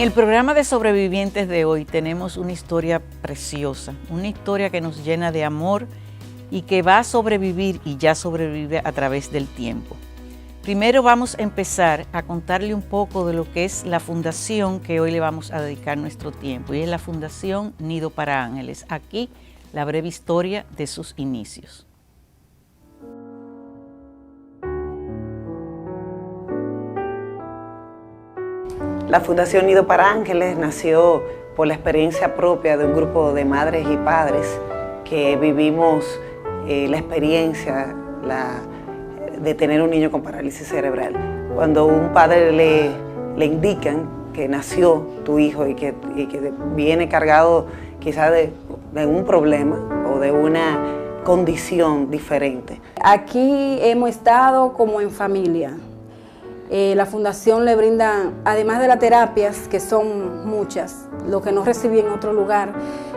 el programa de sobrevivientes de hoy tenemos una historia preciosa, una historia que nos llena de amor y que va a sobrevivir y ya sobrevive a través del tiempo. Primero vamos a empezar a contarle un poco de lo que es la fundación que hoy le vamos a dedicar nuestro tiempo, y es la Fundación Nido para Ángeles. Aquí la breve historia de sus inicios. La Fundación Nido para Ángeles nació por la experiencia propia de un grupo de madres y padres que vivimos la experiencia de tener un niño con parálisis cerebral. Cuando un padre le indican que nació tu hijo y que viene cargado quizás de un problema o de una condición diferente. Aquí hemos estado como en familia. La fundación le brinda, además de las terapias, que son muchas, lo que no recibí en otro lugar.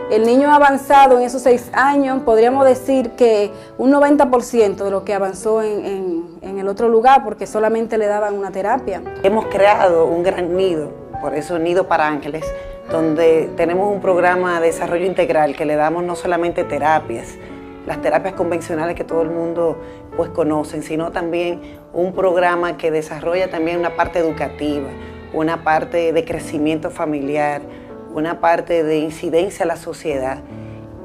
El niño ha avanzado en esos 6 años, podríamos decir que un 90% de lo que avanzó en el otro lugar, porque solamente le daban una terapia. Hemos creado un gran nido, por eso Nido para Ángeles, donde tenemos un programa de desarrollo integral que le damos no solamente terapias, las terapias convencionales que todo el mundo pues conoce, sino también un programa que desarrolla también una parte educativa, una parte de crecimiento familiar, una parte de incidencia a la sociedad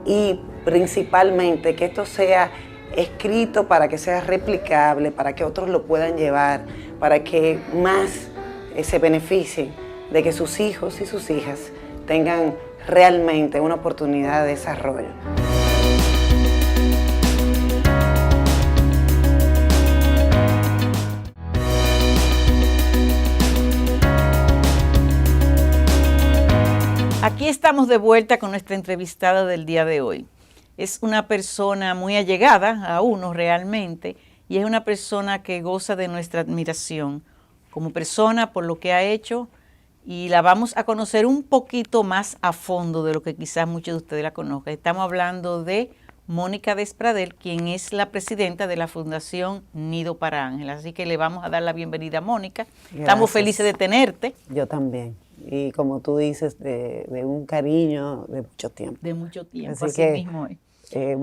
y principalmente que esto sea escrito para que sea replicable, para que otros lo puedan llevar, para que más se beneficien de que sus hijos y sus hijas tengan realmente una oportunidad de desarrollo. Aquí estamos de vuelta con nuestra entrevistada del día de hoy. Es una persona muy allegada a uno realmente y es una persona que goza de nuestra admiración como persona por lo que ha hecho, y la vamos a conocer un poquito más a fondo de lo que quizás muchos de ustedes la conozcan. Estamos hablando de Mónica Despradel, quien es la presidenta de la Fundación Nido para Ángeles. Así que le vamos a dar la bienvenida a Mónica. Gracias. Estamos felices de tenerte. Yo también. Y como tú dices, de un cariño de mucho tiempo. De mucho tiempo, así que mismo es.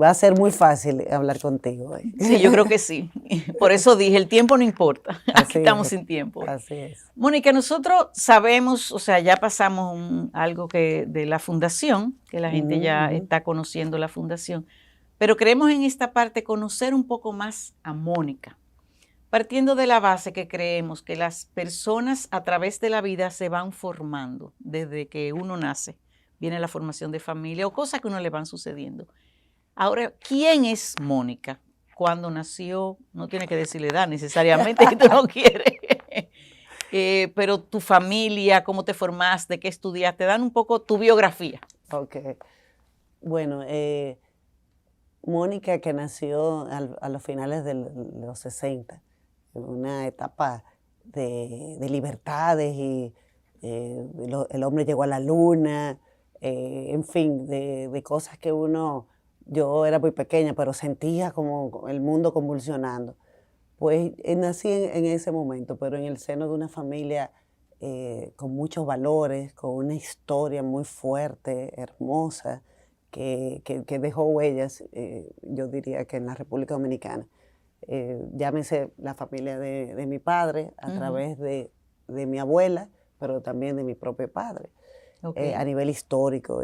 Va a ser muy fácil hablar contigo hoy. Sí, yo creo que sí. Por eso dije, el tiempo no importa. Aquí estamos sin tiempo. Así es. Mónica, nosotros sabemos, o sea, ya pasamos algo de la fundación, que la gente ya está conociendo la fundación, pero queremos en esta parte conocer un poco más a Mónica. Partiendo de la base que creemos que las personas a través de la vida se van formando desde que uno nace, viene la formación de familia o cosas que a uno le van sucediendo. Ahora, ¿quién es Mónica? ¿Cuándo nació? No tiene que decirle edad necesariamente, que tú no quieres. Pero tu familia, cómo te formaste, qué estudiaste, dan un poco tu biografía. Ok. Bueno, Mónica, que nació a los finales de los 60, una etapa de libertades y el hombre llegó a la luna, en fin, de cosas que yo era muy pequeña, pero sentía como el mundo convulsionando. Pues nací en ese momento, pero en el seno de una familia con muchos valores, con una historia muy fuerte, hermosa, que dejó huellas, yo diría que en la República Dominicana. Llámese la familia de mi padre a través de mi abuela, pero también de mi propio padre, a nivel histórico.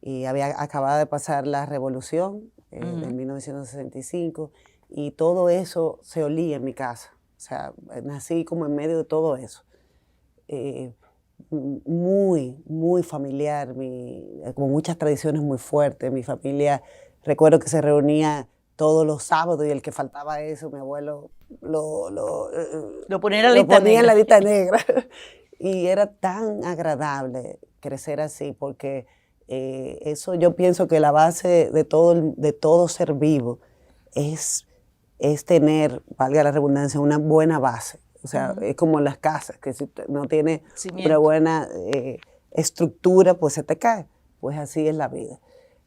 Y había acabado de pasar la revolución de 1965 y todo eso se olía en mi casa. O sea, nací como en medio de todo eso. Muy familiar, como muchas tradiciones muy fuertes. Mi familia, recuerdo que se reunía todos los sábados y el que faltaba eso, mi abuelo lo ponía en la lista negra. Y era tan agradable crecer así porque eso yo pienso que la base de todo ser vivo es tener, valga la redundancia, una buena base. O sea, es como las casas, que si no tiene una buena estructura, pues se te cae. Pues así es la vida.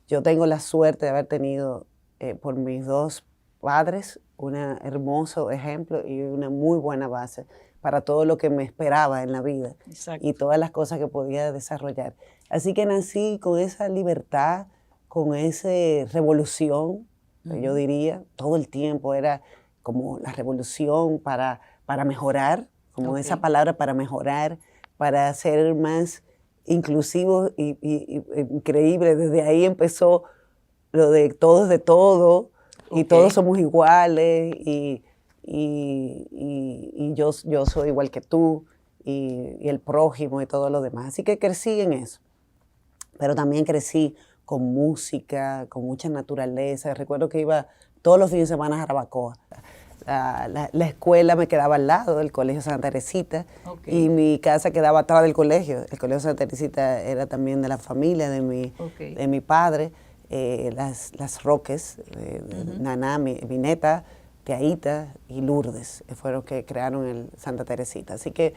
Yo tengo la suerte de haber tenido por mis 2 padres un hermoso ejemplo y una muy buena base para todo lo que me esperaba en la vida. Exacto. Y todas las cosas que podía desarrollar. Así que nací con esa libertad, con esa revolución, yo diría, todo el tiempo era como la revolución para mejorar, como esa palabra para mejorar, para ser más inclusivos y increíble. Desde ahí empezó lo de todos de todo, y todos somos iguales, y yo soy igual que tú, y el prójimo y todo lo demás. Así que crecí en eso. Pero también crecí con música, con mucha naturaleza. Recuerdo que iba todos los fines de semana a Jarabacoa. La escuela me quedaba al lado del Colegio Santa Teresita, y mi casa quedaba atrás del colegio. El Colegio Santa Teresita era también de la familia de mi padre. Las Roques, Naná, mi neta, Teaita y Lourdes fueron los que crearon el Santa Teresita. Así que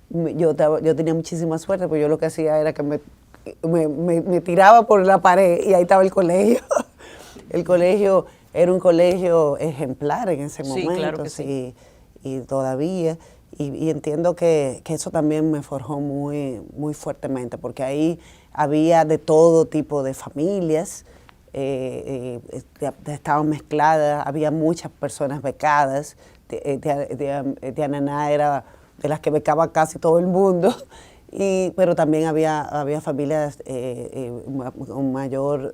yo tenía muchísima suerte, porque yo lo que hacía era que me tiraba por la pared y ahí estaba el colegio. El colegio era un colegio ejemplar en ese momento. Claro que sí. Y todavía. Y entiendo que eso también me forjó muy, muy fuertemente, porque ahí había de todo tipo de familias, estaban mezcladas, había muchas personas becadas. Tía Naná era de las que becaba casi todo el mundo, pero también había familias con mayor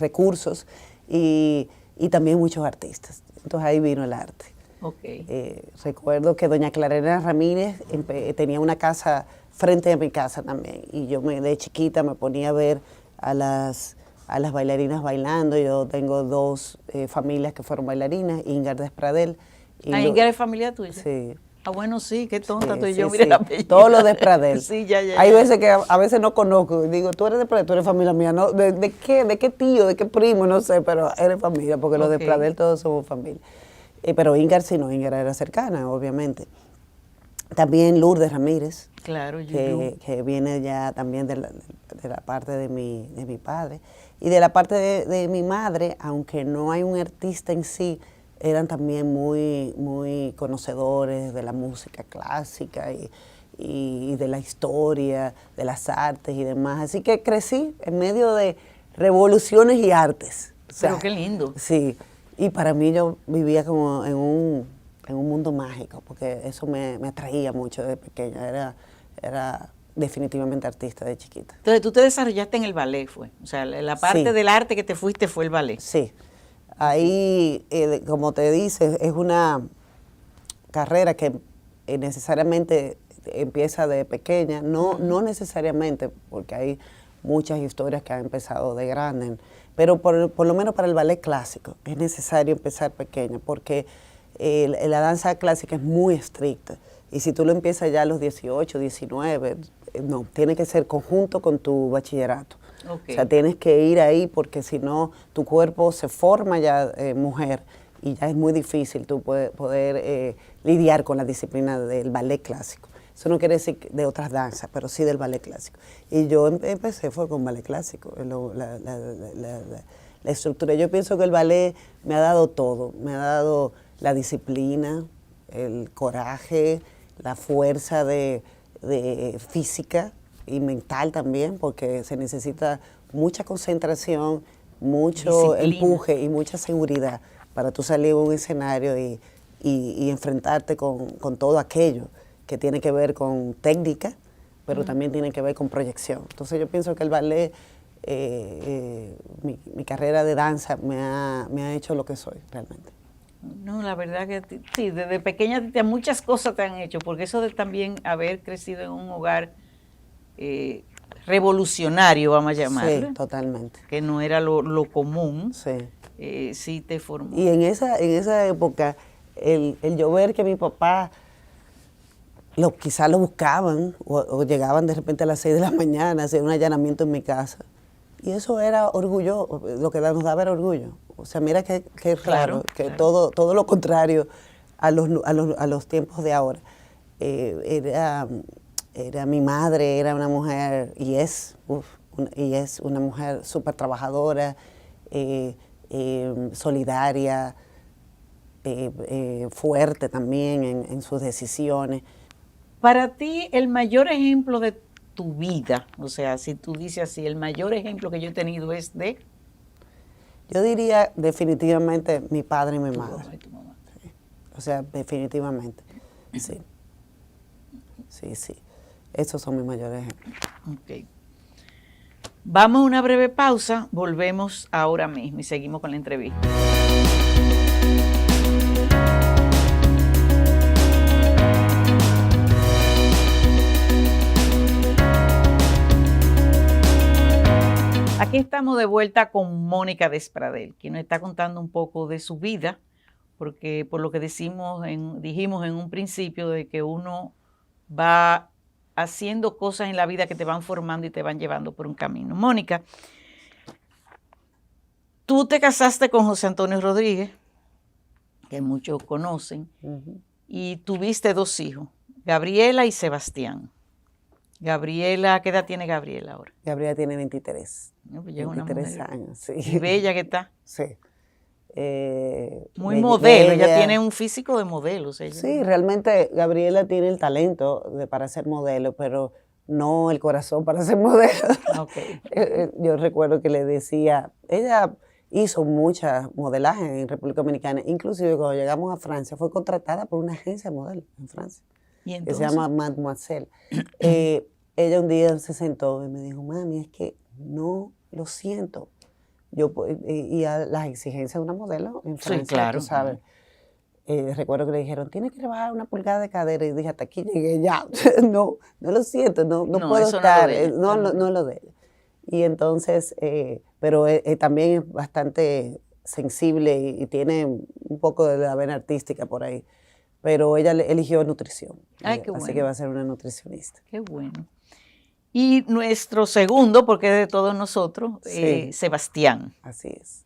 recursos y también muchos artistas. Entonces ahí vino el arte. Recuerdo que doña Clarena Ramírez tenía una casa frente a mi casa también, y yo de chiquita me ponía a ver a las bailarinas bailando. Yo tengo dos familias que fueron bailarinas, Ingar Despradel. ¿Ingar es familia tuya? Sí. Ah, bueno, sí, qué tonta tú y yo, sí, mira el apellido. Todos los Despradel. Sí, ya. Hay veces que a veces no conozco, digo, tú eres Despradel, tú eres familia mía, ¿no? ¿De qué tío, de qué primo? No sé, pero eres familia, porque los Despradel todos somos familia. Pero Ingar sí, no, Ingar era cercana, obviamente. También Lourdes Ramírez, claro, que viene ya también de la parte de mi padre. Y de la parte de mi madre, aunque no hay un artista en sí, eran también muy, muy conocedores de la música clásica y de la historia, de las artes y demás. Así que crecí en medio de revoluciones y artes. Pero qué lindo. Sí, y para mí yo vivía como en un mundo mágico, porque eso me atraía mucho de pequeña. Era definitivamente artista de chiquita. Entonces tú te desarrollaste en el ballet, ¿fue? O sea, la parte del arte que te fuiste fue el ballet. Sí. Ahí, como te dices, es una carrera que necesariamente empieza de pequeña, no necesariamente, porque hay muchas historias que han empezado de grande, pero por lo menos para el ballet clásico es necesario empezar pequeña, porque la danza clásica es muy estricta, y si tú lo empiezas ya a los 18, 19, no, tiene que ser conjunto con tu bachillerato. O sea, tienes que ir ahí, porque si no, tu cuerpo se forma ya mujer, y ya es muy difícil tú poder lidiar con la disciplina del ballet clásico. Eso no quiere decir de otras danzas, pero sí del ballet clásico. Y yo empecé fue con ballet clásico, la estructura. Yo pienso que el ballet me ha dado todo, me ha dado la disciplina, el coraje, la fuerza de física y mental también, porque se necesita mucha concentración, mucho empuje y mucha seguridad para tú salir a un escenario y enfrentarte con todo aquello que tiene que ver con técnica, pero también tiene que ver con proyección. Entonces yo pienso que el ballet, mi carrera de danza me ha hecho lo que soy realmente. No, la verdad que sí, desde pequeña muchas cosas te han hecho, porque eso de también haber crecido en un hogar revolucionario, vamos a llamarlo. Sí, totalmente. Que no era lo común. Sí. Sí te formó. Y en esa época, el yo ver que mi papá quizás lo buscaban o llegaban de repente a las 6 de la mañana a hacer un allanamiento en mi casa. Y eso era orgullo, lo que nos daba era orgullo. O sea, mira qué raro, que claro. todo lo contrario a los tiempos de ahora. Era mi madre, era una mujer, y es una mujer súper trabajadora, solidaria, fuerte también en sus decisiones. Para ti, el mayor ejemplo de tu vida, o sea, si tú dices así, el mayor ejemplo que yo he tenido es de Yo diría definitivamente mi padre y mi tu madre. papá y tu mamá. Sí. O sea, definitivamente. Sí. Sí, sí. Esos son mis mayores ejemplos. Ok. Vamos a una breve pausa, volvemos ahora mismo y seguimos con la entrevista. Aquí estamos de vuelta con Mónica Despradel, quien nos está contando un poco de su vida, porque por lo que dijimos en un principio de que uno va haciendo cosas en la vida que te van formando y te van llevando por un camino. Mónica, tú te casaste con José Antonio Rodríguez, que muchos conocen, y tuviste 2 hijos, Gabriela y Sebastián. Gabriela, ¿qué edad tiene Gabriela ahora? Gabriela tiene 23. No, pues ya es una 23 mujer. años, sí. Y bella que está. Sí. Muy modelo, ella bella. tiene un físico de modelo. O sea, Sí, realmente Gabriela tiene el talento para ser modelo, pero no el corazón para ser modelo. Okay. Yo recuerdo que le decía, ella hizo muchas modelajes en República Dominicana, inclusive cuando llegamos a Francia fue contratada por una agencia de modelos en Francia, ¿Y que se llama Mademoiselle. Ella un día se sentó y me dijo, mami, es que no lo siento. Y a las exigencias de una modelo en Francia, Sí, claro. tú sabes. Recuerdo que le dijeron, tienes que rebajar 1 pulgada de cadera. Y dije, hasta aquí llegué ya. No lo siento, no puedo eso estar. No No lo de ella. Y entonces, pero también es bastante sensible y tiene un poco de la vena artística por ahí. Pero ella eligió nutrición. Ay, qué Así bueno. que va a ser una nutricionista. Qué bueno. Y nuestro segundo, porque es de todos nosotros, Sí. Sebastián. Así es.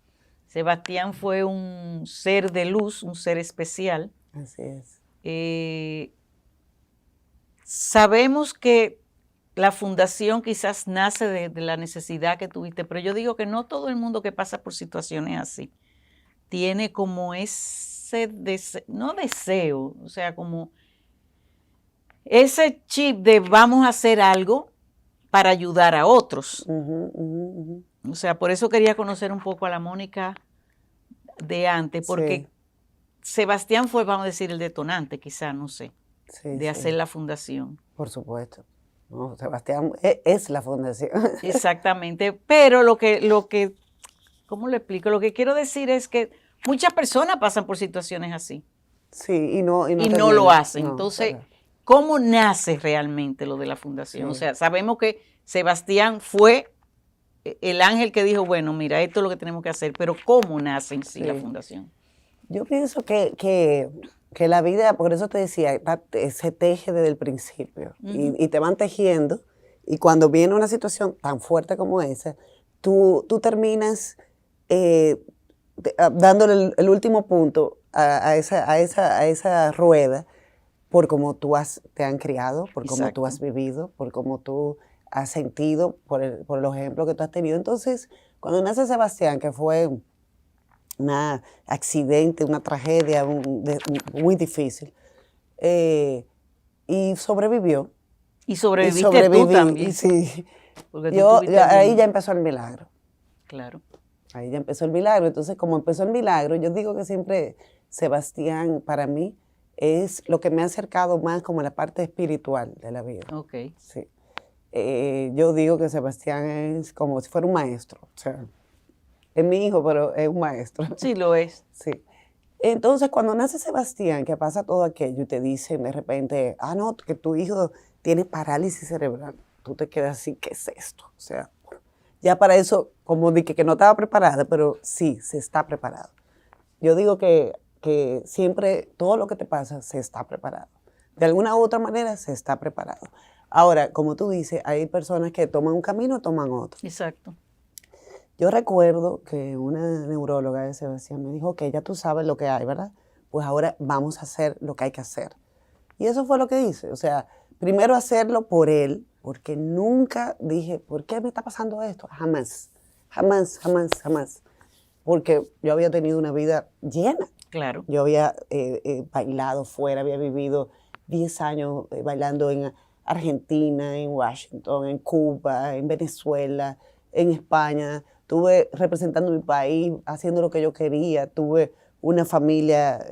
Sebastián fue un ser de luz, un ser especial. Así es. Sabemos que la fundación quizás nace de la necesidad que tuviste, pero yo digo que no todo el mundo que pasa por situaciones así tiene como ese no deseo, o sea, como ese chip de vamos a hacer algo para ayudar a otros. O sea, por eso quería conocer un poco a la Mónica de antes, porque Sí. Sebastián fue, vamos a decir, el detonante, quizás, no sé, Sí, de sí. hacer la fundación. Por supuesto. No, Sebastián es la fundación. Exactamente, pero lo que, ¿cómo lo explico? Lo que quiero decir es que muchas personas pasan por situaciones así Sí, y no no lo hacen. No, Entonces, pero- ¿cómo nace realmente lo de la fundación? Sí. O sea, sabemos que Sebastián fue el ángel que dijo, bueno, mira, esto es lo que tenemos que hacer, pero ¿cómo nace en sí la Sí. fundación? Yo pienso que la vida, por eso te decía, se teje desde el principio y te van tejiendo, y cuando viene una situación tan fuerte como esa, tú terminas dándole el último punto a esa rueda por cómo te han criado, por cómo Exacto. tú has vivido, por cómo tú has sentido, por los ejemplos que tú has tenido. Entonces, cuando nace Sebastián, que fue un accidente, una tragedia muy difícil, y sobrevivió. Y sobreviviste sobreviví, tú también. Sí. Porque tú tuviste Ahí bien. ya empezó el milagro. Claro. Ahí ya empezó el milagro. Entonces, como empezó el milagro, yo digo que siempre Sebastián, para mí, es lo que me ha acercado más como a la parte espiritual de la vida. Ok. Sí. Yo digo que Sebastián es como si fuera un maestro. O sea, es mi hijo, pero es un maestro. Sí, lo es. Sí. Entonces, cuando nace Sebastián, que pasa todo aquello y te dicen de repente, no, que tu hijo tiene parálisis cerebral, tú te quedas así, ¿qué es esto? O sea, ya para eso, como dije que no estaba preparada, pero sí, se está preparado. Yo digo que siempre todo lo que te pasa se está preparado. De alguna u otra manera se está preparado. Ahora, como tú dices, hay personas que toman un camino, toman otro. Exacto. Yo recuerdo que una neuróloga de Sebastián me dijo que ya tú sabes lo que hay, ¿verdad? Pues ahora vamos a hacer lo que hay que hacer. Y eso fue lo que hice. O sea, primero hacerlo por él, porque nunca dije, ¿por qué me está pasando esto? Jamás, jamás, jamás, jamás. Porque yo había tenido una vida llena. Claro. Yo había bailado fuera, había vivido 10 años bailando en Argentina, en Washington, en Cuba, en Venezuela, en España. Estuve representando mi país, haciendo lo que yo quería. Tuve una familia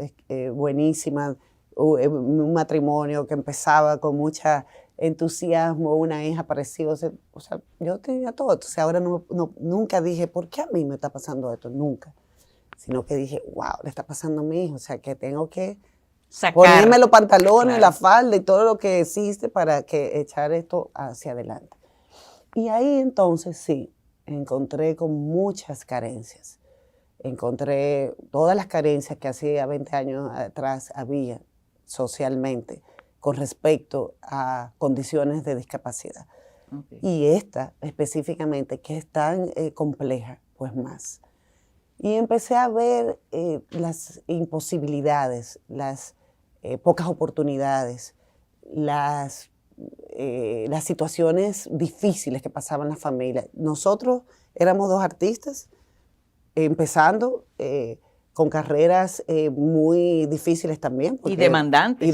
buenísima, un matrimonio que empezaba con mucha entusiasmo, una hija apareció. O sea, yo tenía todo. Entonces ahora nunca dije, ¿por qué a mí me está pasando esto? Nunca. Sino que dije, wow, le está pasando a mi hijo. O sea, que tengo que ponerme los pantalones, la falda y todo lo que existe para que echar esto hacia adelante. Y ahí entonces sí, encontré con muchas carencias. Encontré todas las carencias que hacía 20 años atrás había socialmente con respecto a condiciones de discapacidad. Okay. Y esta específicamente, que es tan compleja, pues más. Y empecé a ver las imposibilidades, las pocas oportunidades, las situaciones difíciles que pasaban las familias. Nosotros éramos dos artistas empezando con carreras muy difíciles también. Y demandantes. Y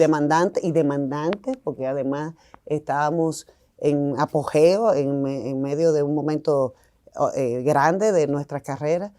demandantes, porque además estábamos en apogeo, en medio de un momento grande de nuestras carreras.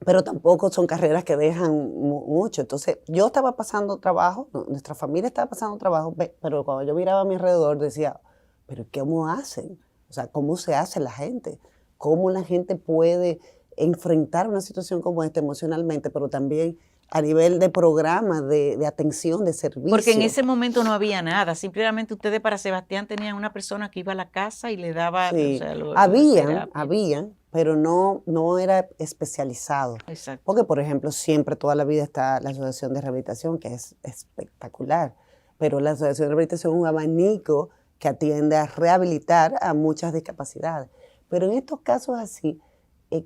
Pero tampoco son carreras que dejan mucho. Entonces, yo estaba pasando trabajo, nuestra familia estaba pasando trabajo, pero cuando yo miraba a mi alrededor decía, ¿pero cómo hacen? O sea, ¿cómo se hace la gente? ¿Cómo la gente puede enfrentar una situación como esta emocionalmente, pero también a nivel de programa, de atención, de servicio? Porque en ese momento no había nada. Simplemente ustedes para Sebastián tenían una persona que iba a la casa y le daba... Sí. O sea, habían, pero no era especializado. Exacto. Porque, por ejemplo, siempre toda la vida está la Asociación de Rehabilitación, que es espectacular. Pero la Asociación de Rehabilitación es un abanico que atiende a rehabilitar a muchas discapacidades. Pero en estos casos así,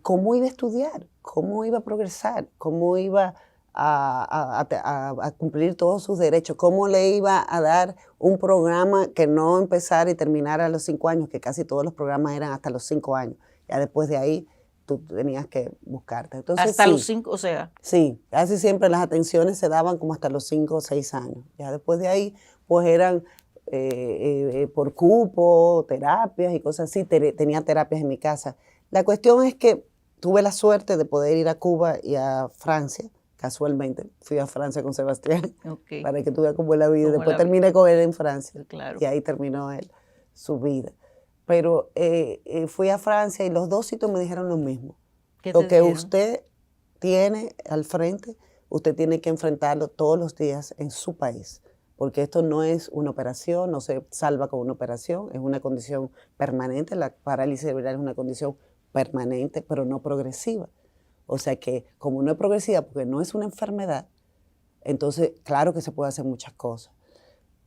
¿cómo iba a estudiar? ¿Cómo iba a progresar? ¿Cómo iba a cumplir todos sus derechos? ¿Cómo le iba a dar un programa que no empezara y terminara a los 5 años? Que casi todos los programas eran hasta los 5 años. Ya después de ahí tú tenías que buscarte. Entonces, hasta los 5, o sea. Sí, casi siempre las atenciones se daban como hasta los 5 o 6 años. Ya después de ahí, pues eran por cupo, terapias y cosas así. Tenía terapias en mi casa. La cuestión es que tuve la suerte de poder ir a Cuba y a Francia. Casualmente fui a Francia con Sebastián, Okay. Para que tú veas cómo es la vida. Después terminé con él en Francia, claro. Y ahí terminó él su vida. Pero fui a Francia y los dos sitios me dijeron lo mismo. Lo que usted tiene al frente, usted tiene que enfrentarlo todos los días en su país, porque esto no es una operación, no se salva con una operación, es una condición permanente. La parálisis cerebral es una condición permanente, pero no progresiva. O sea que como no es progresiva, porque no es una enfermedad, entonces claro que se puede hacer muchas cosas,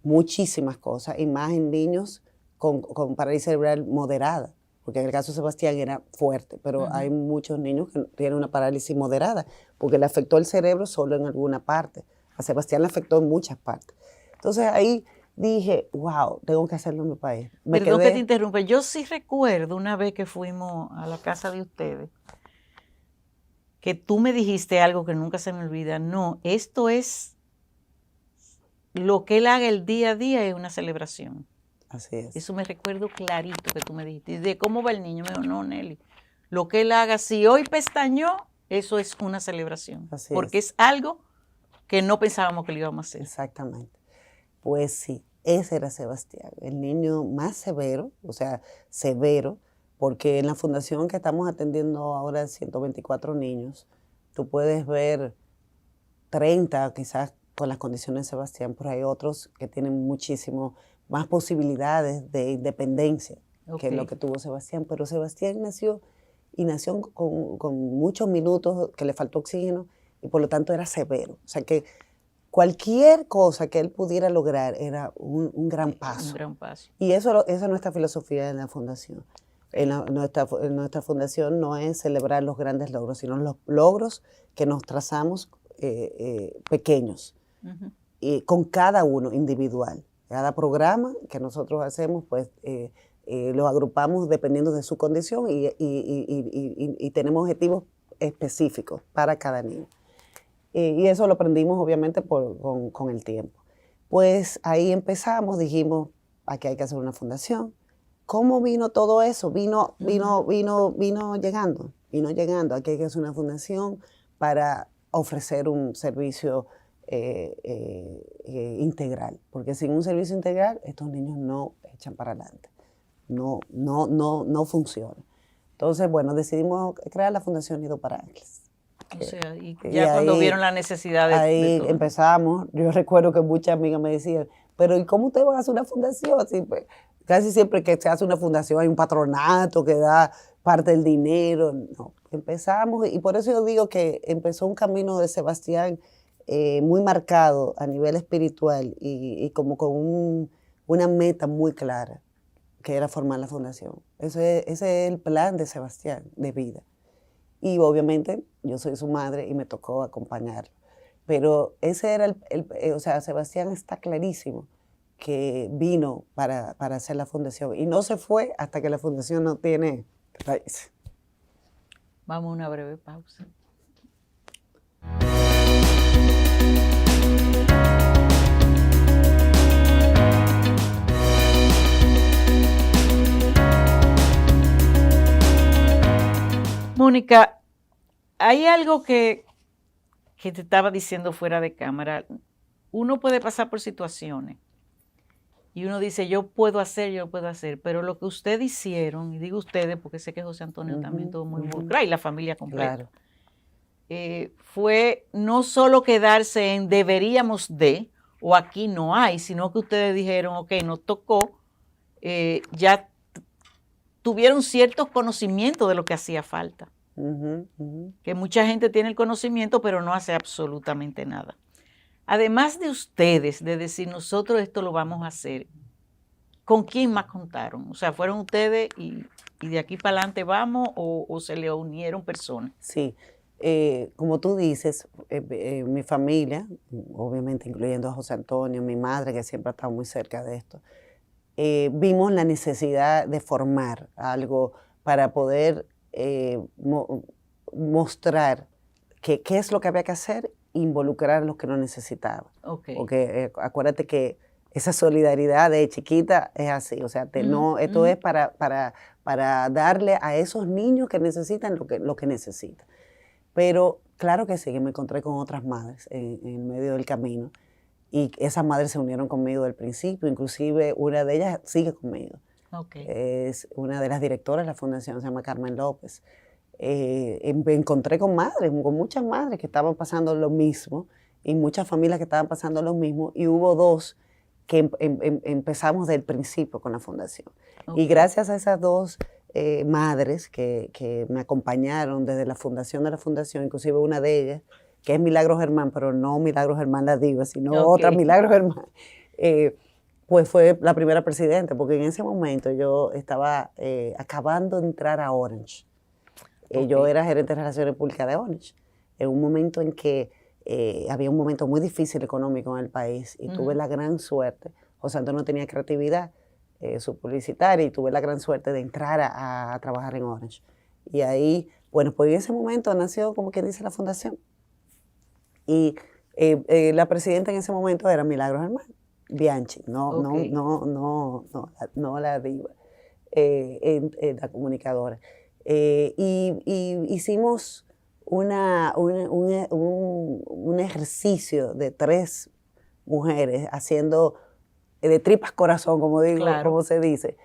muchísimas cosas, y más en niños con parálisis cerebral moderada, porque en el caso de Sebastián era fuerte, pero hay muchos niños que tienen una parálisis moderada, porque le afectó el cerebro solo en alguna parte. A Sebastián le afectó en muchas partes. Entonces ahí dije, wow, tengo que hacerlo en mi país. Perdón que te interrumpa. Yo sí recuerdo una vez que fuimos a la casa de ustedes, que tú me dijiste algo que nunca se me olvida. No, esto es lo que él haga el día a día, es una celebración. Así es. Eso me recuerdo clarito que tú me dijiste. Y de cómo va el niño, me dijo, no, Nelly, lo que él haga, si hoy pestañó, eso es una celebración. Así porque es algo que no pensábamos que lo íbamos a hacer. Exactamente. Pues sí, ese era Sebastián, el niño más severo, o sea, severo, porque en la fundación que estamos atendiendo ahora 124 niños, tú puedes ver 30 quizás con las condiciones de Sebastián, pero hay otros que tienen muchísimo más posibilidades de independencia que lo que tuvo Sebastián. Pero Sebastián nació con muchos minutos que le faltó oxígeno y por lo tanto era severo. O sea que cualquier cosa que él pudiera lograr era un gran paso. Un gran paso. Y esa es nuestra filosofía en la fundación. En nuestra fundación no es celebrar los grandes logros, sino los logros que nos trazamos pequeños, y con cada uno individual. Cada programa que nosotros hacemos, pues los agrupamos dependiendo de su condición y tenemos objetivos específicos para cada niño. Y eso lo aprendimos obviamente con el tiempo. Pues ahí empezamos, dijimos, aquí hay que hacer una fundación. ¿Cómo vino todo eso? Vino llegando. Aquí hay que hacer una fundación para ofrecer un servicio integral, porque sin un servicio integral estos niños no echan para adelante, no funciona. Entonces, bueno, decidimos crear la Fundación Nido para Ángeles. O sea, y ya cuando ahí, vieron la necesidad de ahí todo. empezamos. Yo recuerdo que muchas amigas me decían, pero ¿y cómo ustedes van a hacer una fundación? Así, pues, casi siempre que se hace una fundación hay un patronato que da parte del dinero. No, empezamos, y por eso yo digo que empezó un camino de Sebastián muy marcado a nivel espiritual y como con una meta muy clara, que era formar la fundación. Ese es el plan de Sebastián de vida. Y obviamente yo soy su madre y me tocó acompañarlo. Pero ese era o sea, Sebastián está clarísimo que vino para hacer la fundación y no se fue hasta que la fundación no tiene raíces. Vamos a una breve pausa. Mónica, hay algo que te estaba diciendo fuera de cámara. Uno puede pasar por situaciones y uno dice, yo puedo hacer, pero lo que ustedes hicieron, y digo ustedes porque sé que José Antonio también estuvo muy involucrado y la familia completa, fue no solo quedarse en deberíamos de, o aquí no hay, sino que ustedes dijeron, ok, nos tocó, ya tuvieron ciertos conocimientos de lo que hacía falta. Que mucha gente tiene el conocimiento, pero no hace absolutamente nada. Además de ustedes, de decir nosotros esto lo vamos a hacer, ¿con quién más contaron? O sea, ¿fueron ustedes y de aquí para adelante vamos o se le unieron personas? Sí, como tú dices, mi familia, obviamente incluyendo a José Antonio, mi madre, que siempre ha estado muy cerca de esto, vimos la necesidad de formar algo para poder mostrar qué es lo que había que hacer, involucrar a los que no necesitaban. Okay. Porque acuérdate que esa solidaridad de chiquita es así, o sea, esto es para darle a esos niños que necesitan lo que necesitan. Pero claro que sí, que me encontré con otras madres en medio del camino. Y esas madres se unieron conmigo del principio, inclusive una de ellas sigue conmigo. Okay. Es una de las directoras de la fundación, se llama Carmen López. Me encontré con madres, con muchas madres que estaban pasando lo mismo y muchas familias que estaban pasando lo mismo, y hubo dos que empezamos del principio con la fundación. Okay. Y gracias a esas dos madres que me acompañaron desde la fundación de la fundación, inclusive una de ellas, que es Milagros Germán, pero no Milagros Germán la diva, sino otra Milagros Germán, pues fue la primera presidenta, porque en ese momento yo estaba acabando de entrar a Orange. Yo era gerente de Relaciones Públicas de Orange, en un momento en que había un momento muy difícil económico en el país, y tuve la gran suerte, José Antonio no tenía creatividad su publicitaria, y tuve la gran suerte de entrar a trabajar en Orange. Y ahí, bueno, pues en ese momento nació, como quien dice, la fundación. Y la presidenta en ese momento era Milagros Germán Bianchi, no la diva, la comunicadora. Y hicimos un ejercicio de 3 mujeres haciendo de tripas corazón, como digo, claro, como se dice,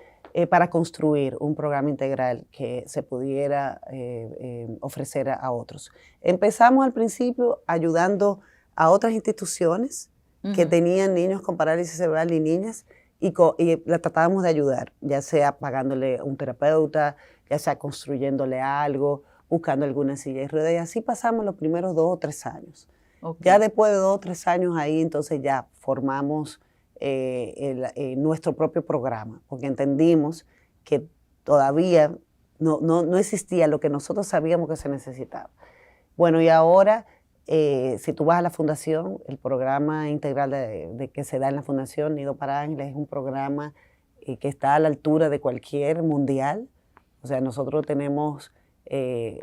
para construir un programa integral que se pudiera ofrecer a otros. Empezamos al principio ayudando a otras instituciones que tenían niños con parálisis cerebral y niñas, y la tratábamos de ayudar, ya sea pagándole un terapeuta, ya sea construyéndole algo, buscando alguna silla de ruedas, y así pasamos los primeros 2 o 3 años. Okay. Ya después de 2 o 3 años ahí, entonces ya formamos nuestro propio programa, porque entendimos que todavía no existía lo que nosotros sabíamos que se necesitaba. Bueno, y ahora, si tú vas a la fundación, el programa integral de que se da en la Fundación Nido para Ángeles es un programa que está a la altura de cualquier mundial. O sea, nosotros tenemos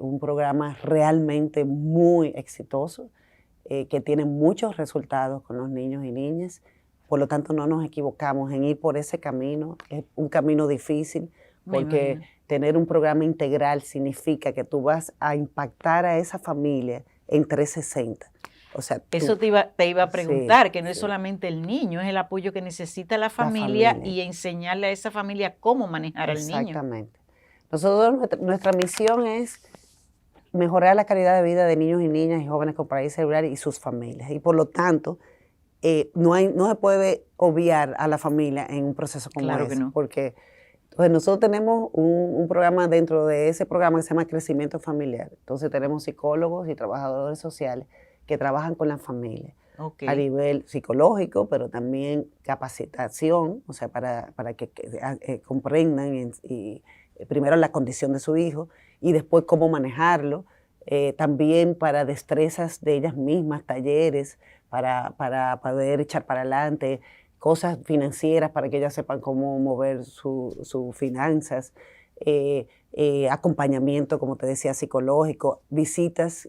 un programa realmente muy exitoso. que tiene muchos resultados con los niños y niñas. Por lo tanto, no nos equivocamos en ir por ese camino. Es un camino difícil porque tener un programa integral significa que tú vas a impactar a esa familia en 360. O sea, eso te iba a preguntar, que no es solamente el niño, es el apoyo que necesita la familia y enseñarle a esa familia cómo manejar al niño. Exactamente. Nosotros, nuestra misión es mejorar la calidad de vida de niños y niñas y jóvenes con parálisis cerebral y sus familias. Y por lo tanto, no se puede obviar a la familia en un proceso como ese. Que no. Porque entonces, nosotros tenemos un programa dentro de ese programa que se llama Crecimiento Familiar. Entonces tenemos psicólogos y trabajadores sociales que trabajan con la familia a nivel psicológico, pero también capacitación, o sea, para que comprendan primero la condición de su hijo y después cómo manejarlo. También para destrezas de ellas mismas, talleres, para poder echar para adelante, cosas financieras para que ellas sepan cómo mover sus finanzas, acompañamiento, como te decía, psicológico, visitas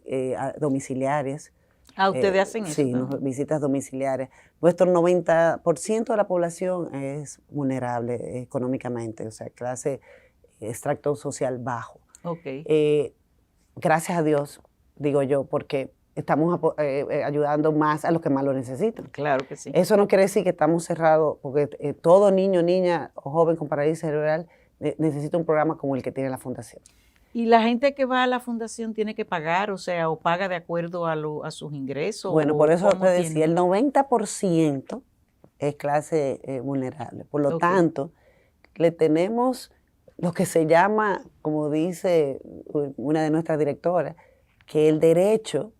domiciliarias. ¿Ustedes hacen eso? Sí, visitas domiciliarias. Nuestro 90% de la población es vulnerable económicamente, o sea, clase extracto social bajo. Gracias a Dios, digo yo, porque estamos ayudando más a los que más lo necesitan. Claro que sí. Eso no quiere decir que estamos cerrados, porque todo niño, niña o joven con parálisis cerebral necesita un programa como el que tiene la Fundación. ¿Y la gente que va a la Fundación tiene que pagar, o sea, o paga de acuerdo a sus ingresos? Bueno, por eso te decía, el 90% es clase vulnerable. Por lo tanto, le tenemos lo que se llama, como dice una de nuestras directoras, que el derecho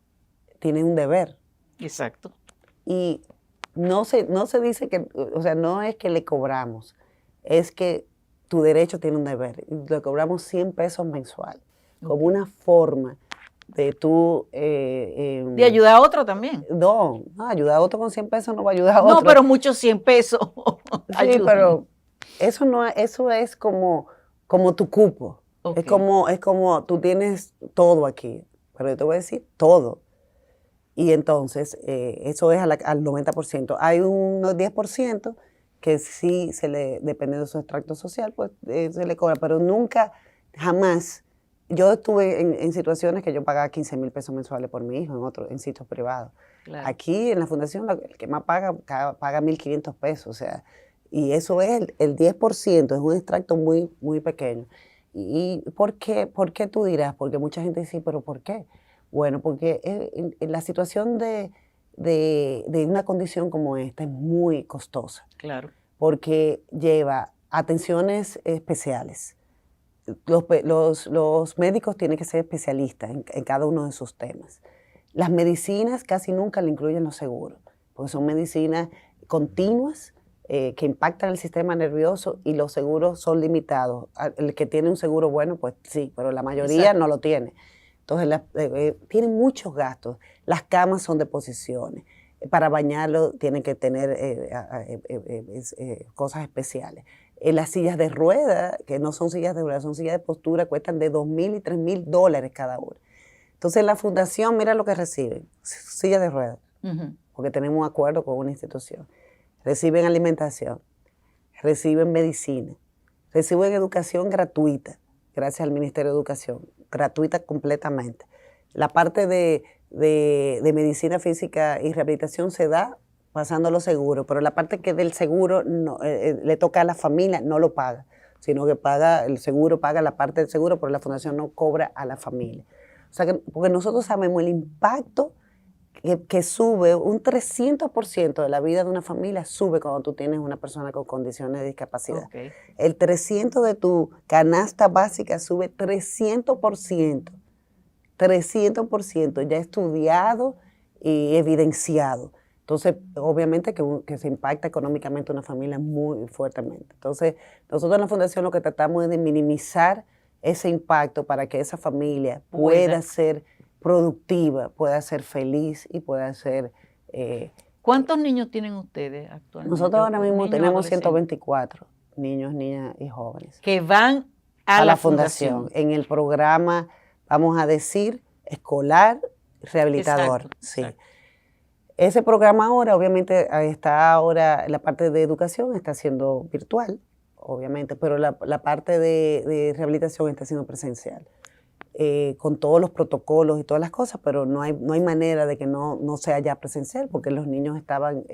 tiene un deber. Exacto. Y no se dice que, o sea, no es que le cobramos, es que tu derecho tiene un deber. Y le cobramos 100 pesos mensual, como una forma de tú... de ayudar a otro también. No, ayudar a otro con 100 pesos no va a ayudar a otro. No, pero muchos 100 pesos. Sí, pero eso es como tu cupo. Es como tú tienes todo aquí, pero yo te voy a decir todo. Y entonces, eso es al 90%. Hay unos 10% que sí depende de su extracto social, pues se le cobra, pero nunca, jamás. Yo estuve en situaciones que yo pagaba 15,000 pesos mensuales por mi hijo en sitios privados. Claro. Aquí en la Fundación, el que más paga 1,500 pesos, o sea, y eso es el 10%, es un extracto muy, muy pequeño. ¿Y por qué tú dirás? Porque mucha gente dice, ¿pero por qué? Bueno, porque en la situación de una condición como esta es muy costosa. Claro. Porque lleva atenciones especiales. Los médicos tienen que ser especialistas en cada uno de sus temas. Las medicinas casi nunca le incluyen los seguros, porque son medicinas continuas que impactan el sistema nervioso y los seguros son limitados. El que tiene un seguro bueno, pues sí, pero la mayoría no lo tiene. Entonces, tienen muchos gastos. Las camas son de posiciones. Para bañarlo tienen que tener cosas especiales. Las sillas de rueda, que no son sillas de rueda, son sillas de postura, cuestan de $2,000 y $3,000 cada una. Entonces, la Fundación, mira lo que reciben. Sillas de rueda, porque tenemos un acuerdo con una institución. Reciben alimentación, reciben medicina, reciben educación gratuita, gracias al Ministerio de Educación, gratuita completamente. La parte de medicina física y rehabilitación se da pasando los seguros, pero la parte que del seguro le toca a la familia no lo paga, sino que el seguro paga la parte del seguro, pero la Fundación no cobra a la familia. O sea, porque nosotros sabemos el impacto que sube, un 300% de la vida de una familia sube cuando tú tienes una persona con condiciones de discapacidad. El 300% de tu canasta básica sube 300%. 300% ya estudiado y evidenciado. Entonces, obviamente que se impacta económicamente una familia muy fuertemente. Entonces, nosotros en la Fundación lo que tratamos es de minimizar ese impacto para que esa familia pueda ser productiva, pueda ser feliz y pueda ser... ¿Cuántos niños tienen ustedes actualmente? Nosotros ahora mismo tenemos 124 niños, niñas y jóvenes. Que van a la Fundación. En el programa, vamos a decir, escolar rehabilitador. Exacto, sí. exacto. Ese programa ahora, obviamente, está ahora, la parte de educación está siendo virtual, obviamente, pero la parte de rehabilitación está siendo presencial, con todos los protocolos y todas las cosas, pero no hay manera de que no sea ya presencial, porque los niños estaban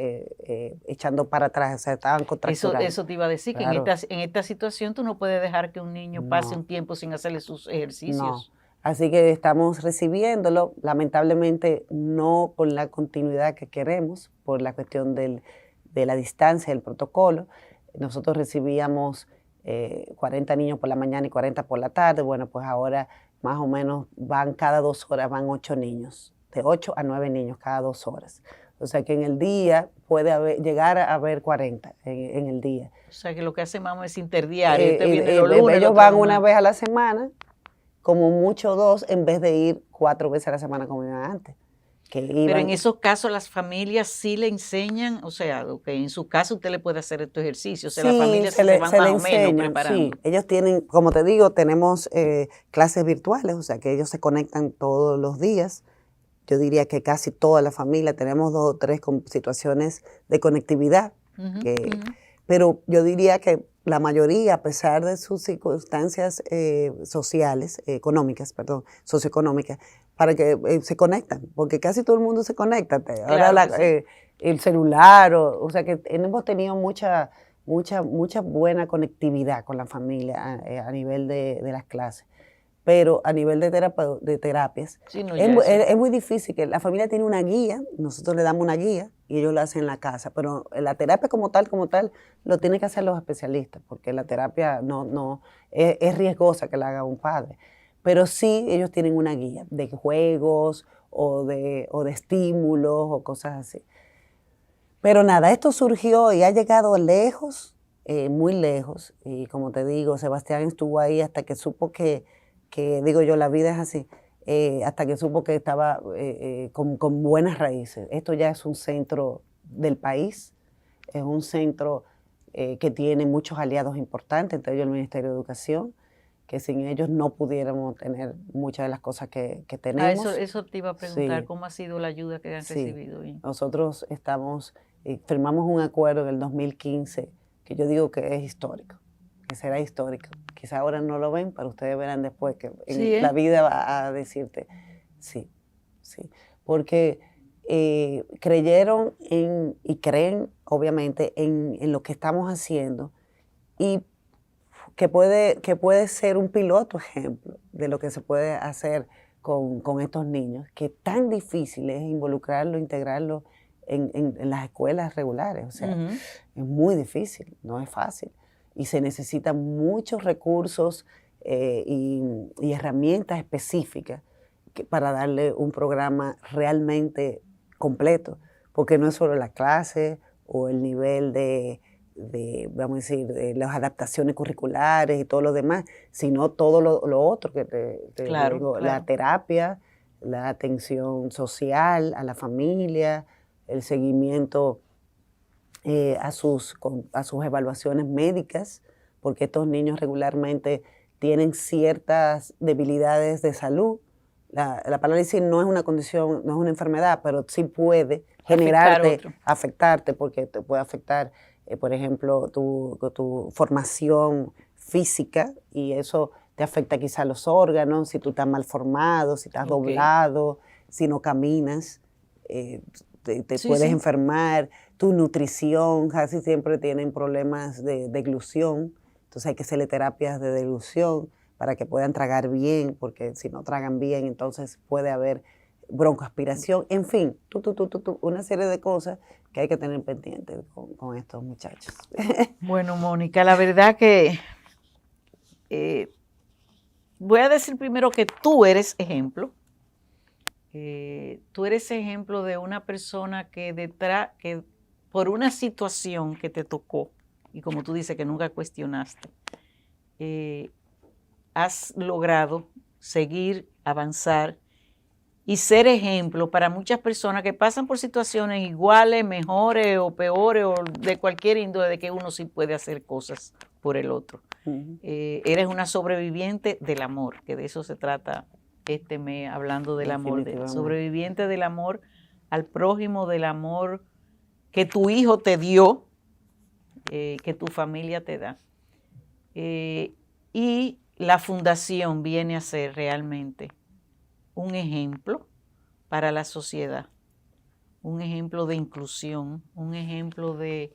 echando para atrás, o sea, estaban contracturando. Eso te iba a decir, Claro. que en esta situación tú no puedes dejar que un niño pase No. un tiempo sin hacerle sus No. ejercicios. Así que estamos recibiéndolo, lamentablemente no con la continuidad que queremos, por la cuestión de la distancia, del protocolo. Nosotros recibíamos 40 niños por la mañana y 40 por la tarde. Bueno, pues ahora más o menos cada 2 horas van 8 niños, de 8 a 9 niños cada 2 horas. O sea que en el día puede llegar a haber 40 en el día. O sea que lo que hace mamá es interdiario. Usted viene los lunes, ellos el otro van lunes. una vez a la semana, como mucho 2, en vez de ir 4 veces a la semana como iban antes. Pero en esos casos las familias sí le enseñan, o sea, que en su casa usted le puede hacer estos ejercicios, o sea, Sí, las familias se van más o menos preparando. Sí, ellos tienen, como te digo, tenemos clases virtuales, o sea, que ellos se conectan todos los días. Yo diría que casi toda la familia, tenemos 2 o 3 con situaciones de conectividad, pero yo diría que la mayoría, a pesar de sus circunstancias socioeconómicas, para que se conectan, porque casi todo el mundo se conecta. Ahora Claro que el celular, o sea que hemos tenido mucha buena conectividad con la familia a nivel de las clases. Pero a nivel de terapias, sí, no, es muy difícil, que la familia tiene una guía, nosotros le damos una guía y ellos la hacen en la casa, pero la terapia como tal, lo tienen que hacer los especialistas, porque la terapia no es riesgosa que la haga un padre. Pero sí, ellos tienen una guía de juegos o de estímulos o cosas así. Pero nada, esto surgió y ha llegado lejos, muy lejos, y como te digo, Sebastián estuvo ahí hasta que supo que digo yo, la vida es así, hasta que supo que estaba con buenas raíces. Esto ya es un centro del país, es un centro que tiene muchos aliados importantes, entre ellos el Ministerio de Educación, que sin ellos no pudiéramos tener muchas de las cosas que tenemos. Eso te iba a preguntar, Sí. ¿cómo ha sido la ayuda que han Sí. recibido? Nosotros firmamos un acuerdo en el 2015 que yo digo que es histórico, que será histórico. Quizá ahora no lo ven, pero ustedes verán después que la vida va a decirte sí. Porque creyeron y creen, obviamente, en lo que estamos haciendo y que puede ser un piloto ejemplo de lo que se puede hacer con estos niños, que tan difícil es involucrarlo, integrarlo en las escuelas regulares. O sea, es muy difícil, no es fácil. Y se necesitan muchos recursos y herramientas específicas para darle un programa realmente completo, porque no es solo la clase o el nivel vamos a decir, de las adaptaciones curriculares y todo lo demás, sino todo lo otro que te digo, la terapia, la atención social a la familia, el seguimiento a sus evaluaciones médicas, porque estos niños regularmente tienen ciertas debilidades de salud. La parálisis no es una condición, no es una enfermedad, pero sí puede afectarte, porque te puede afectar, por ejemplo, tu formación física, y eso te afecta quizá los órganos, si tú estás mal formado, si estás doblado, si no caminas, te puedes enfermar. Tu nutrición, casi siempre tienen problemas de deglución, entonces hay que hacerle terapias de deglución para que puedan tragar bien, porque si no tragan bien, entonces puede haber broncoaspiración, en fin, una serie de cosas que hay que tener pendientes con estos muchachos. Bueno, Mónica, la verdad que voy a decir primero que tú eres ejemplo. Tú eres ejemplo de una persona que por una situación que te tocó, y como tú dices que nunca cuestionaste, has logrado seguir, avanzar y ser ejemplo para muchas personas que pasan por situaciones iguales, mejores o peores o de cualquier índole, de que uno sí puede hacer cosas por el otro. Eres una sobreviviente del amor, que de eso se trata este mes, hablando del amor, sobreviviente del amor al prójimo del amor que tu hijo te dio, que tu familia te da. Y la fundación viene a ser realmente un ejemplo para la sociedad, un ejemplo de inclusión, un ejemplo de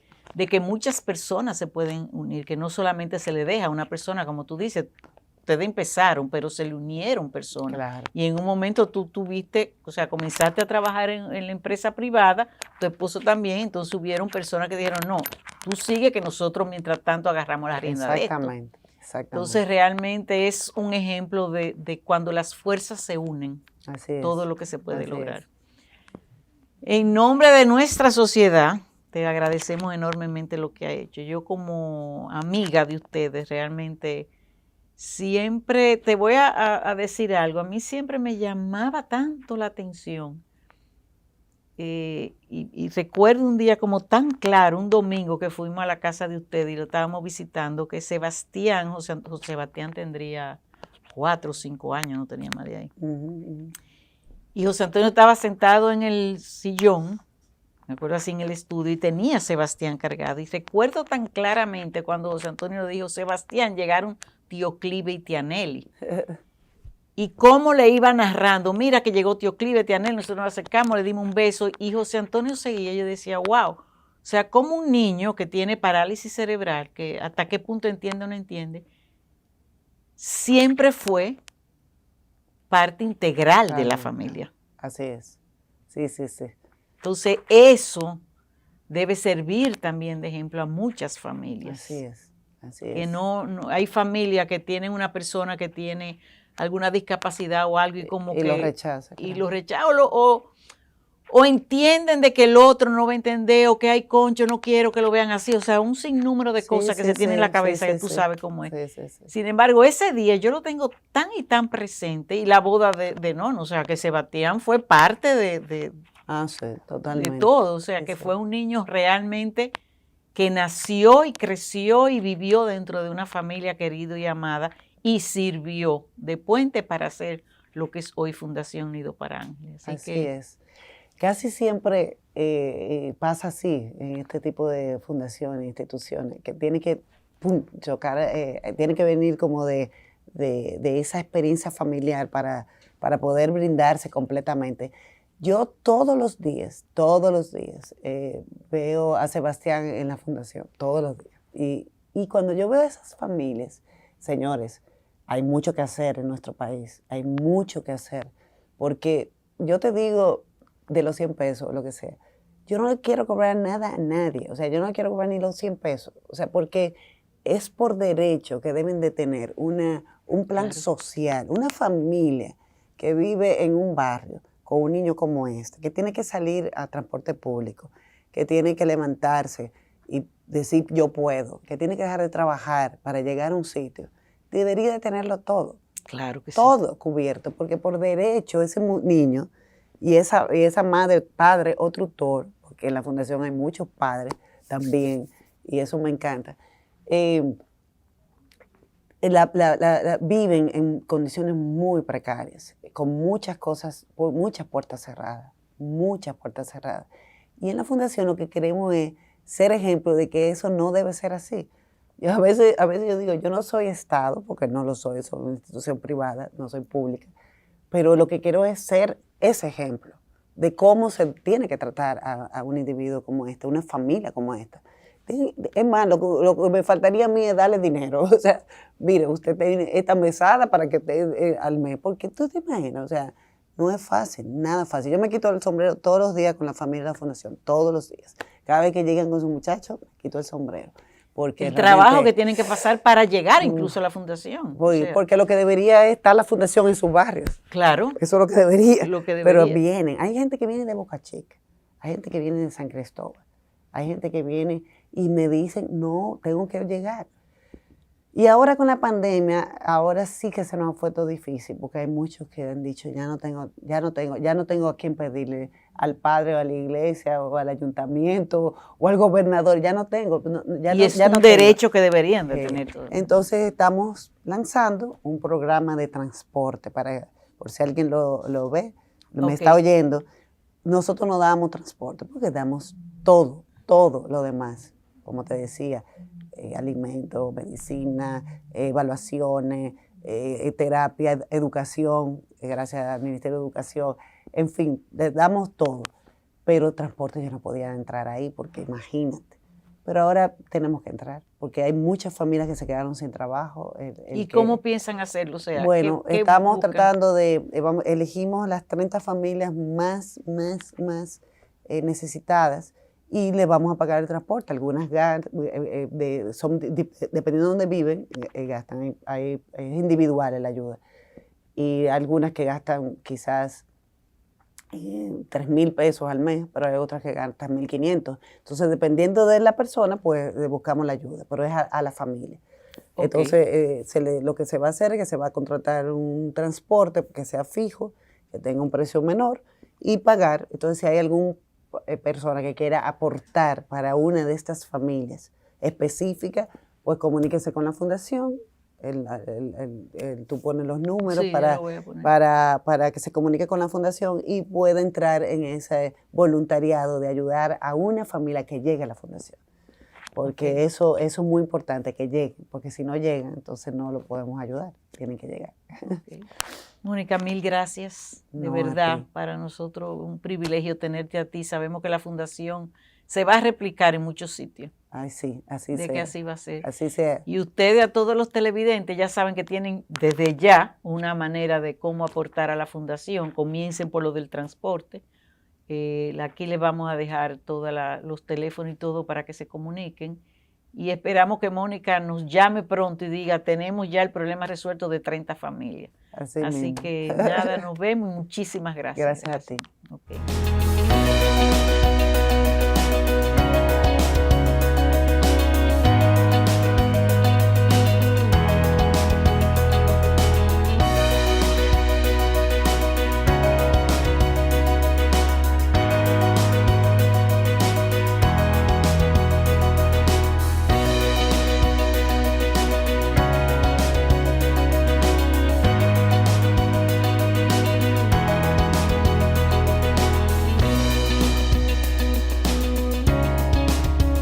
que muchas personas se pueden unir, que no solamente se le deja a una persona, como tú dices, ustedes empezaron, pero se le unieron personas. Claro. Y en un momento tú tuviste, o sea, comenzaste a trabajar en la empresa privada, tu esposo también, entonces hubieron personas que dijeron, no, tú sigue que nosotros mientras tanto agarramos la rienda de esto. Exactamente. Entonces realmente es un ejemplo de cuando las fuerzas se unen, Así todo es. lo que se puede Así lograr. es. En nombre de nuestra sociedad, te agradecemos enormemente lo que ha hecho. Yo como amiga de ustedes, realmente siempre, te voy a decir algo, a mí siempre me llamaba tanto la atención. Y recuerdo un día como tan claro, un domingo que fuimos a la casa de ustedes y lo estábamos visitando, que Sebastián, José Sebastián tendría 4 o 5 años, no tenía más de ahí. Y José Antonio estaba sentado en el sillón, me acuerdo así en el estudio, y tenía a Sebastián cargado. Y recuerdo tan claramente cuando José Antonio dijo, Sebastián, llegaron tío Clive y tía Nelly. Y cómo le iba narrando, mira que llegó tío Clive, tía Nelly, nosotros nos acercamos, le dimos un beso, y José Antonio seguía, yo decía, wow, o sea, como un niño que tiene parálisis cerebral, que hasta qué punto entiende o no entiende, siempre fue parte integral de la familia. Así es. Sí, sí, sí. Entonces, eso debe servir también de ejemplo a muchas familias. Así es. Así es. Que no hay familias que tienen una persona que tiene alguna discapacidad o algo y como y que... lo rechaza. Y lo rechaza o entienden de que el otro no va a entender o que hay concho, no quiero que lo vean así. O sea, un sinnúmero de cosas que se tienen en la cabeza que tú sabes cómo es. Sí. Sin embargo, ese día yo lo tengo tan y tan presente y la boda de Nono, o sea, que Sebastián fue parte de sí, totalmente. de todo. O sea, que fue un niño realmente que nació y creció y vivió dentro de una familia querida y amada y sirvió de puente para hacer lo que es hoy Fundación Nido para Ángeles. Así es. Casi siempre pasa así en este tipo de fundaciones, instituciones, que tiene que chocar, tiene que venir como de esa experiencia familiar para poder brindarse completamente. Yo todos los días, veo a Sebastián en la fundación, todos los días. Y cuando yo veo a esas familias, señores, hay mucho que hacer en nuestro país, hay mucho que hacer. Porque yo te digo, de los 100 pesos, lo que sea, yo no le quiero cobrar nada a nadie. O sea, yo no le quiero cobrar ni los 100 pesos. O sea, porque es por derecho que deben de tener un plan social, una familia que vive en un barrio con un niño como este, que tiene que salir a transporte público, que tiene que levantarse y decir yo puedo, que tiene que dejar de trabajar para llegar a un sitio, debería de tenerlo todo. Claro que sí. Todo cubierto, porque por derecho ese niño y esa madre, padre o tutor, porque en la fundación hay muchos padres también, y eso me encanta, viven en condiciones muy precarias, con muchas cosas, muchas puertas cerradas. Y en la fundación lo que queremos es ser ejemplo de que eso no debe ser así. Yo a veces yo digo, yo no soy Estado, porque no lo soy una institución privada, no soy pública, pero lo que quiero es ser ese ejemplo de cómo se tiene que tratar a un individuo como este, una familia como esta. Es más, lo que me faltaría a mí es darle dinero. O sea, mire, usted tiene esta mesada para que esté al mes, porque tú te imaginas, o sea, no es fácil, nada fácil. Yo me quito el sombrero todos los días con la familia de la fundación, todos los días. Cada vez que llegan con sus muchachos, me quito el sombrero. Porque el trabajo que tienen que pasar para llegar incluso a la fundación. Porque lo que debería es estar la fundación en sus barrios. Claro. Eso es lo que debería. Pero vienen. Hay gente que viene de Boca Chica, hay gente que viene de San Cristóbal, hay gente que viene y me dicen, no, tengo que llegar. Y ahora con la pandemia, ahora sí que se nos ha puesto difícil, porque hay muchos que han dicho, ya no tengo a quién pedirle, al padre o a la iglesia o al ayuntamiento o al gobernador, ya no tengo. Es un derecho que deberían de tener todos. Entonces estamos lanzando un programa de transporte, por si alguien lo ve, me está oyendo, nosotros no damos transporte porque damos todo lo demás, como te decía, alimentos, medicina, evaluaciones, terapia, educación, gracias al Ministerio de Educación, en fin, le damos todo, pero transporte yo no podía entrar ahí porque imagínate. Pero ahora tenemos que entrar, porque hay muchas familias que se quedaron sin trabajo. ¿Y cómo piensan hacerlo? O sea, bueno, ¿qué estamos buscan? tratando de, elegimos las 30 familias más necesitadas y le vamos a pagar el transporte. Algunas son, dependiendo de dónde viven, gastan, es individual la ayuda. Y algunas que gastan quizás 3,000 pesos al mes, pero hay otras que gastan 1,500. Entonces, dependiendo de la persona, pues buscamos la ayuda, pero es a la familia. Okay. Entonces, lo que se va a hacer es que se va a contratar un transporte que sea fijo, que tenga un precio menor y pagar. Entonces, si hay alguna persona que quiera aportar para una de estas familias específicas, pues comuníquese con la fundación. Tú pones los números Sí, para que se comunique con la fundación y pueda entrar en ese voluntariado de ayudar a una familia que llegue a la fundación. Porque Okay. eso es muy importante, que lleguen, porque si no llegan, entonces no lo podemos ayudar, tienen que llegar. Okay. Mónica, mil gracias, de verdad, para nosotros un privilegio tenerte a ti. Sabemos que la fundación se va a replicar en muchos sitios. Ay, sí, así sea. De que así va a ser. Así sea. Y ustedes, a todos los televidentes, ya saben que tienen desde ya una manera de cómo aportar a la fundación. Comiencen por lo del transporte. Aquí les vamos a dejar todos los teléfonos y todo para que se comuniquen. Y esperamos que Mónica nos llame pronto y diga, tenemos ya el problema resuelto de 30 familias. Así que nada, nos vemos y muchísimas gracias. Gracias a ti. Okay.